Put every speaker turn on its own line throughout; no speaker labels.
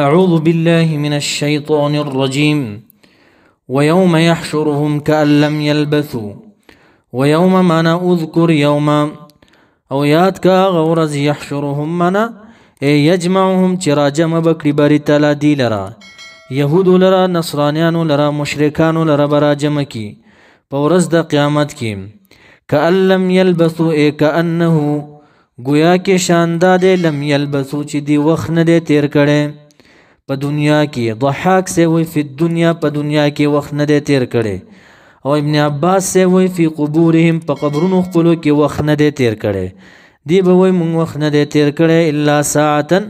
أعوذ بالله من الشيطان الرجيم ويوم يحشرهم كأن لم يلبثوا ويوم منا اذكر يوما او یاد کا غورز يحشرهم منا يجمعهم چراجم بکری بری تلا دی لرا یهود لرا نصرانیانو لرا مشرکانو لرا براجم کی پورز د قیامت کی كأن لم يلبثوا كأنه گویا کې شاندا دے لم يلبثوا چې دی وخت نه دے تیر کړي په دنیا کې ضحاک سے وی فی الدنیا په دنیا کې وخت نه دے تیر کړي او ابن عباس سے وی فی قبورهم په قبرونو خپلو کې وخت نه دے تیر کړي دی به وی مونږ وخت نه دے تیر کړي الا ساعتا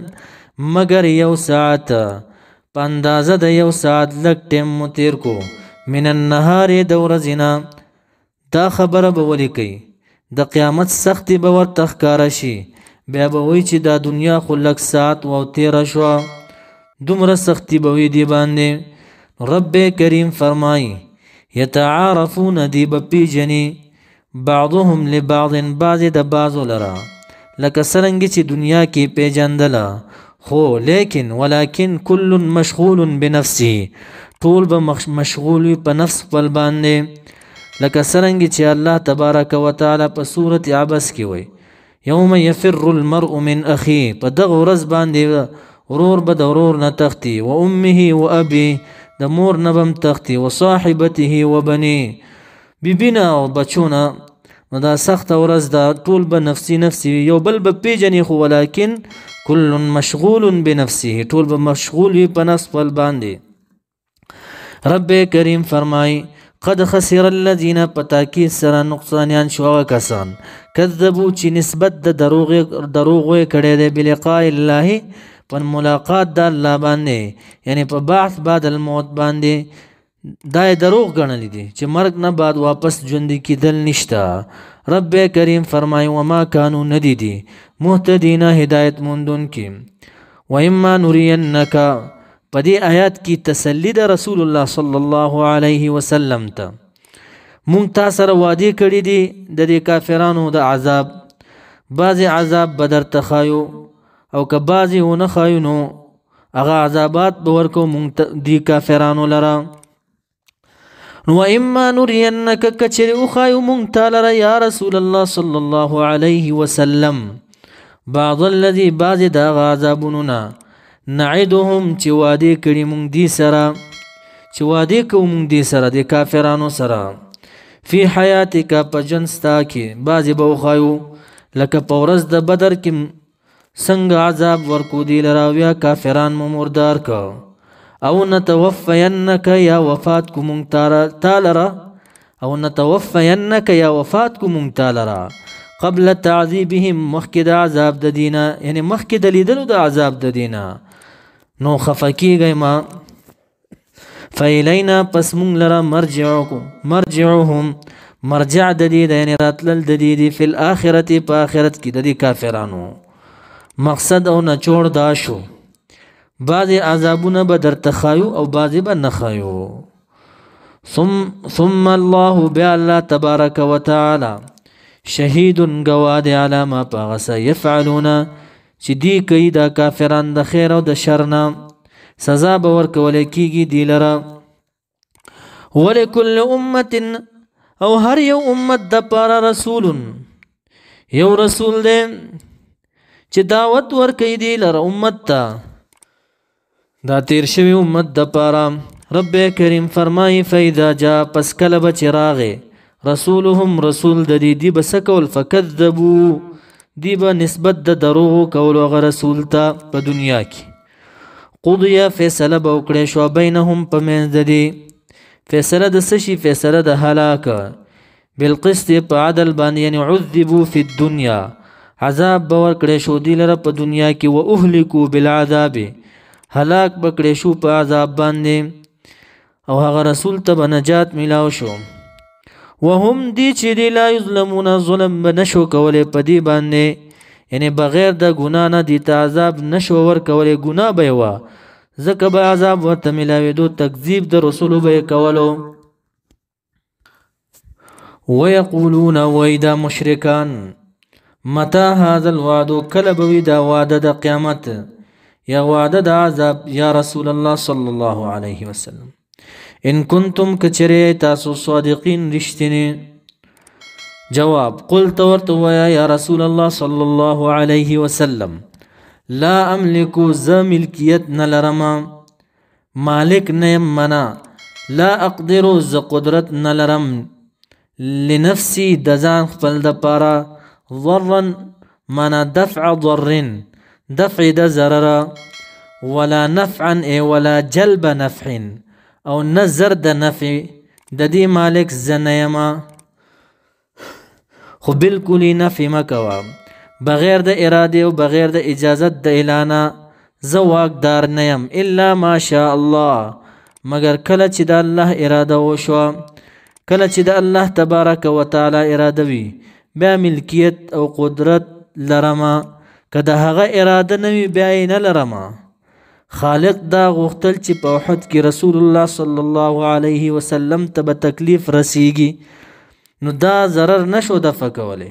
مگر یو ساعت په اندازه د یو ساعت لږ ټیم مو تیر کو من النهار د ورځې دا خبره به ولیکي د قیامت سختی به ورته ښکاره شي بیا به وایي چې دا دنیا خو لږ ساعت و تیره شوه دومره سختی به وي دې باندې رب کریم فرمایي یتعارفون دی به پیژني بعضهم لبعض بعضې د بعضو لره لکه څرنګه چې دنیا کې پیژندله خو ولکن کل مشغول بنفسه ټول به مشغول وي په نفس خپل باندې لکه څرنګه چې الله تبارک وتعالی په سورة عبس کې وایي یوم یفر المرء من اخیه په دغه ورځ باندې ورور به د ورور نه تښتي و امه و ابي د مور نه به هم تښتي و صاحبته و بنيه بیبینه او بچونه نو دا سخته ورځ ده ټول به نفسي نفسي یو بل به پیژني خو ولکن کل مشغول بنفسه ټول به مشغول وي په نفس خپل باندې رب کریم فرمایي قد خسر الذين پتاکی سره نقصانیان شو کسان کذبوا چې نسبت د دروغ کړي د بلقاء الله پر ملاقات د الله باندې یعنی په بعث بعد الموت باندې دا دروغ ګڼل دي چې مرګ نه بعد واپس ژوند کېدل نشته رب کریم فرمایي وما كانوا ندیدي مهتدین هدایت موندون کی و اما نرینک په دې آیات کې تسلی د رسول الله صلی الله علیه وسلم ته مونږ تاسو سره وعده کړی دي د دې کافرانو د عذاب بعض عذاب بدر تخایو او که بعضی ونه خایو نو هغه عذابات به ورکو مونږ دې کافرانو لره نو اما نرینک کچری او خایو مونږ تعالی یا رسول الله صلی الله علیه وسلم بعض الذي بعض د عذابونو نعدهم چې وعده کړي مونږ دې سره چې وعده کوو مونږ دې سره د کافرانو سره فی حیاتک په جنستا کې بعضې به وښایو لکه په ورځ د بدر کې څنګه عذاب ورکو دې لره بیا کافران مو مردار که او نتوفینک یا وفات کو مونږ تا لره او نتوفینک یا وفات کو مونږ تا لره قبل تعذیبهم مخکې د عذاب د دینه یعنی مخکې د لیدلو د عذاب د دینه نو خفه کیږئ ما فإلینا پس مونږ لره مرجعهم مرجع د دې د یعنی راتلل د دې فی الآخرت په آخرت کې د دې کافرانو مقصد او نچوړ دا شو بعضې عذابونه به درته ښایو او بعضې به نه ښایو ثم الله بیا الله تبارک وتعالی شهید گواه دی علی ما په هغه څه یفعلونه چې دی کوي دا کافران د خیر او د شر نه سزا به ورکولی کېږي دی لره ولکل امت او هر یو امت دپاره رسول یو رسول دی چې دعوت ورکوي دی لره امت ته دا تیر شوي امت دپاره رب کریم فرمایي فاذا جاء پس کله به چې راغی رسولهم رسول د دې دی به څه کول فکذبوا دی به نسبت د دروغو کولو هغه رسول ته په دنیا کې قضیه فیصله به وکړی شوه بینهم په منځ د دې فیصله د څه شي فیصله د هلاکه بالقسط په عدل باندې یعنی عذبوا فی الدنیا عذاب به ورکړی شو دی لره په دنیا کې و اهلکو بالعذاب هلاک به کړی شو په عذاب باندې او هغه رسول ته به نجات میلاو شو وهم دی چې دی لا یظلمون ظلم به نشو کولی په دې باندې یعنی بغیر د ګناه نه دی ته عذاب نشو ورکولی ګناه به یې وه ځکه به عذاب ورته میلاوېدو تکذیب د رسولو به یې کولو ویقولون وای دا مشرکان متى هذا الوعد کله به وي دا وعده د قیامت یا وعده د عذاب یا رسول الله صلی الله علیه وسلم. ان کنتم کچره تاسو صادقین رښتینی. جواب قلت ورته ویا یا رسول الله صلی الله علیه وسلم لا املک ز ملکیت نلرما مالک نیم منا لا اقدر ز قدرت نلرم لنفسی دزان خپل د پارا ضرا منا دفع ضر دفع د ضرر ولا نفعا ای ولا جلب نفع او نظر د نفع د دې مالک زنیما خو بالکلی نفع مکوا بغیر د اراده او بغیر د اجازت د اعلان زه واقدار نیم الا ما شاء الله مگر کله چې د الله اراده وشوه کله چې د الله تبارک و تعالی اراده وي بیا ملکیت او قدرت لرما که د هغه اراده نه وي بیا یې نه لرما. خالق دا غوښتل چې په احد کې رسول الله صلی الله علیه وسلم ته به تکلیف رسیږي نو دا ضرر نشو دفع کولی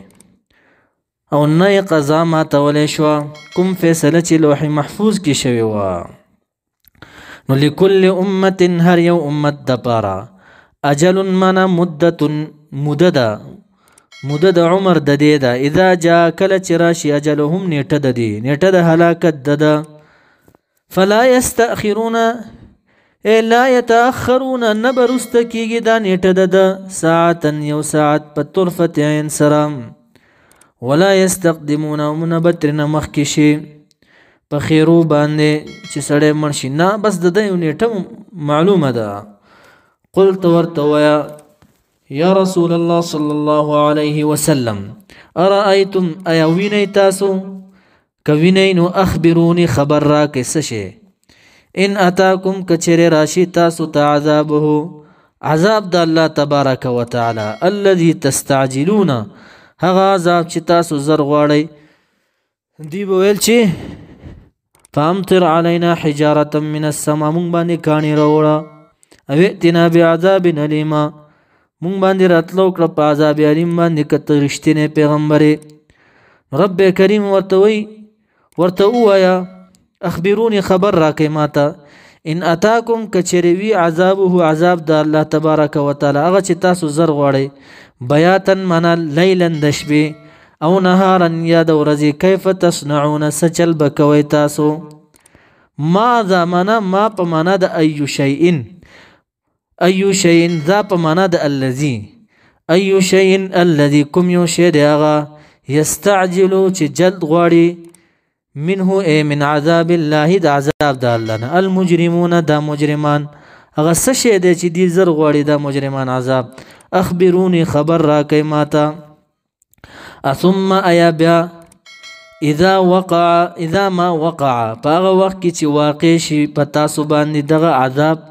او نه یې قضا ماتولی شوه کوم فیصله چې لوح محفوظ کې شوې وه. نو لکل امت هر یو امت دپاره اجل منا مدت موده ده موده د عمر د دې ده اذا جا کله چې راشي اجلهم نیټه د دې نیټه د هلاکت ده ده فلا یستأخرون لا یتأخرون نه به رسته کېږي دا نیټه ده ده ساعتا یو ساعت په طرفت عین سره ولا یستقدمون او نه به ترېنه مخکې شي په خیرو باندې چې سړی مړ شي نه بس د ده یو نیټه معلومه ده. قلت ورته ویا یا رسول الله صلی الله علیه وسلم ارأیتم ایا وینئ تاسو که وینئ نو اخبرونی خبر راکړئ څه شی ان اتاکم کچرې راشي تاسو ته عذابه عذاب د الله تبارک و تعالی الذي تستعجلون هغه عذاب چې تاسو زر غواړئ دی به ویل چې فامطر علینا حجارة من السما مونږ باندې کاڼي راوړه او ائتنا بعذاب الیما مونږ باندې راتلو کړه په عذاب علیم باندې که ته رښتینی پیغمبر یې. رب کریم ورته ووایه اخبرونی خبر راکئ ماته ان اتاکم کچرې وي عذابه عذاب د الله تبارک و تعالی هغه چې تاسو زر غواړئ بیاتا منا لیلا د شپې او نهارا یا د ورځې کیف تصنعون څه چل به کوئ تاسو. ماذا منا ما په معنا د ایو شیئن ایو شیئن ذا په معنا د الذي ایو شیئن الذي کوم یو شی دی هغه یستعجلو چې جلد غواړي منه ای من عذاب الله د عذاب د الله نه المجرمون دا مجرمان هغه څه شی دی چې دی زر غواړي دا مجرمان عذاب. اخبرونی خبر راکئ ماته ثم ایا بیا اذا ما وقع په هغه وخت کې چې واقع شي په تاسو باندې دغه عذاب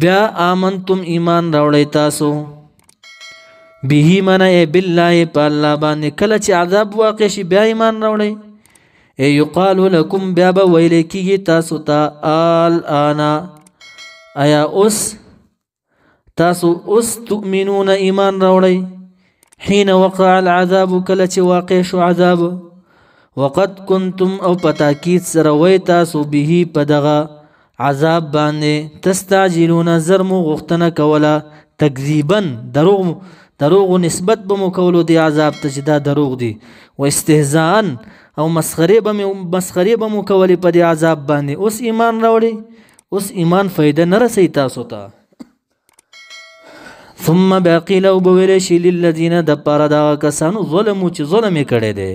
بیا آمنتم ایمان راوړئ تاسو به منا بالله په الله باندې کله چې عذاب واقع شي بیا ایمان راوړئ. یقال لكم بیا به ویل کېږي تاسو ته الآن ایا اوس تاسو اوس تؤمنون ایمان راوړئ حين وقع العذاب کله چې واقع شو عذاب وقد کنتم او په تاکید سره وی تاسو به په دغه عذاب باندې تستعجلون زر مو غوښتنه کوله تکذیبا دروغ نسبت به مو کولو دی عذاب ته چې دا دروغ دی و استهزاء او مسخرې به مو کولې په دې عذاب باندې. اوس ایمان راوړئ اوس ایمان فایده نه رسوي تاسو ته. ثم باقیل او بویل شي للذین د پاره دغه کسانو ظلمو چې ظلم یې کړی دی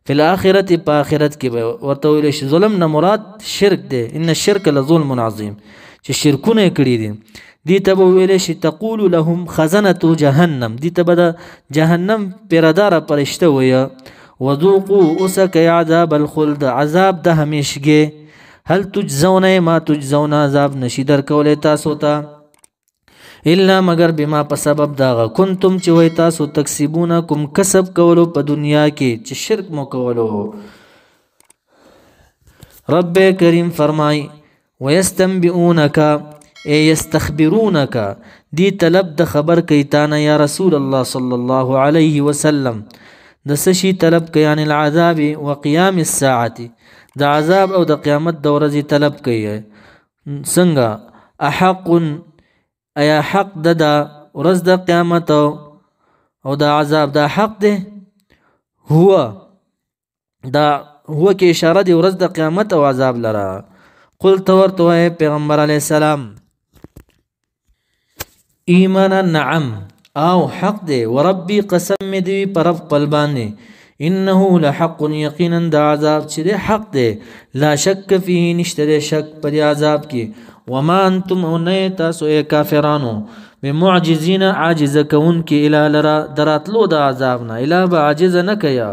فی الاخرة په آخرت کې به ورته ویل شي ظلم نه مراد شرک دی ان الشرک لظلم عظیم چې شرکونه یې کړي دي دي ته به ویل شي تقول لهم خزنة جهنم دي ته به د جهنم پیرداره پرشته ویه وذوقوا اسکئ عذاب الخلد عذاب د همیشګي هل تجزون ما تجزون عذاب نشي درکولی تاسو ته الا مگر بما په سبب داغه کنتم چې وای تاسو تکسبون کوم کسب کولو په دنیا کې چې شرک مو کولو. رب کریم فرمای ويستنبئونك اي يستخبرونك دی طلب د خبر کوي تانه یا رسول الله صلی الله علیه وسلم د سشي طلب کوي عن العذاب وقيام الساعه د عذاب او د قیامت د ورځې طلب کوي. څنګه احق ایا حق د ورځ د قیامت او د عذاب دا حق دی؟ هو کې اشاره دی ورځ د قیامت او عذاب لره. قل ورته وایه پیغمبر علیه السلام ایمانا نعم او حق دی، وربي قسم می دی پر رب خپل باندې، انه لحق یقینا د عذاب چې دی حق دی، لا شک فيه نشته دی شک پر عذاب کې. وما انتم نه تاسو کافرانو بمعجزین عاجز کون کې اله لرا دراتلو د عذاب نه، اله به عاجز نه کیا.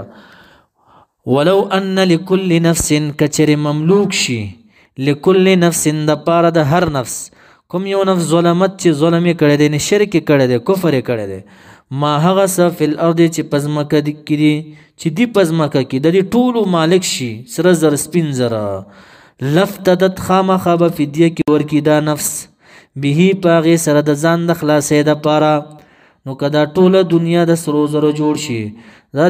ولو ان لكل نفس کچر مملوک شي، لكل نفس د پاره د هر نفس، کوم یو نفس ظلمت چې ظلم کړي دي، نه شرک کړي دي، کفر کړي دي، ما هغه څه فی الارض چې پزمکه کړي چې دی پزمکه کې د دې ټولو مالک شي، سره زر سپین زره، لفتدت خامخه به فدیه کې ورکی دا نفس، به پاغه سره د ځان د خلاصې د پاره. نو کدا ټوله دنیا د سرو زرو جوړ شي،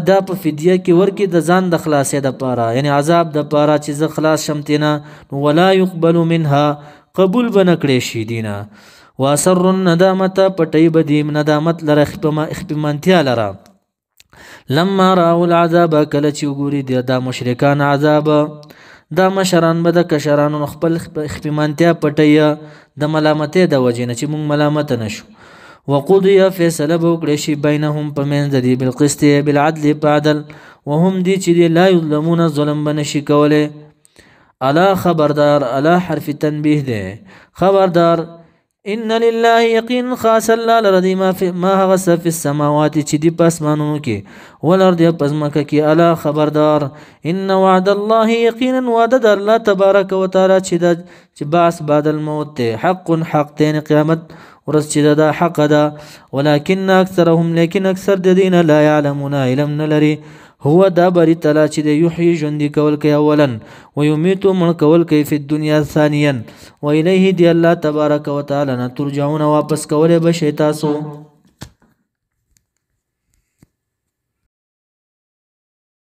دا په فدیه کې ورکی د ځان د خلاصې د پاره، یعنی عذاب د پاره چې ز خلاص شمتینا، ولا يقبل منها قبول بنکړې شي دینه. واسر الندامت پټي بدیم ندامت لره اخپمنتیا لره. لما راو العذاب کله چې وګوري دا مشرکان عذاب، دا مشران به د کشرانو خپل اخپمنتیا پټي د ملامتې د وجې نه چې مونږ ملامت نشو. وقضي فیصله به وکړي شي بینهم په منځ دي بالقسط بالعدل بعدل، وهم دي چې دی لا یظلمون ظلم بنشي کوله. الا خبردار، الا حرف تنبیه ده، خبردار ان لله یقین خاص الله لرضی ما غس فی السماوات چې دی پسمانونو کې ولرد پزمکه کې. الا خبردار ان وعد الله یقینا وعد الله تبارک وتعالى چې باس بعد الموت حق حق تین قیامت ورځ چې دا حق ده. ولكن اکثرهم لیکن اکثر د دین لا يعلمون علم نلري. هو دا بری تلا چې د یحیی ژوندي کول کوي اولا، ویمیتو مړ کول کوي فی الدنیا ثانیا، و الیه دی الله تبارک وتعالی نه ترجعون واپس کولې به شي تاسو.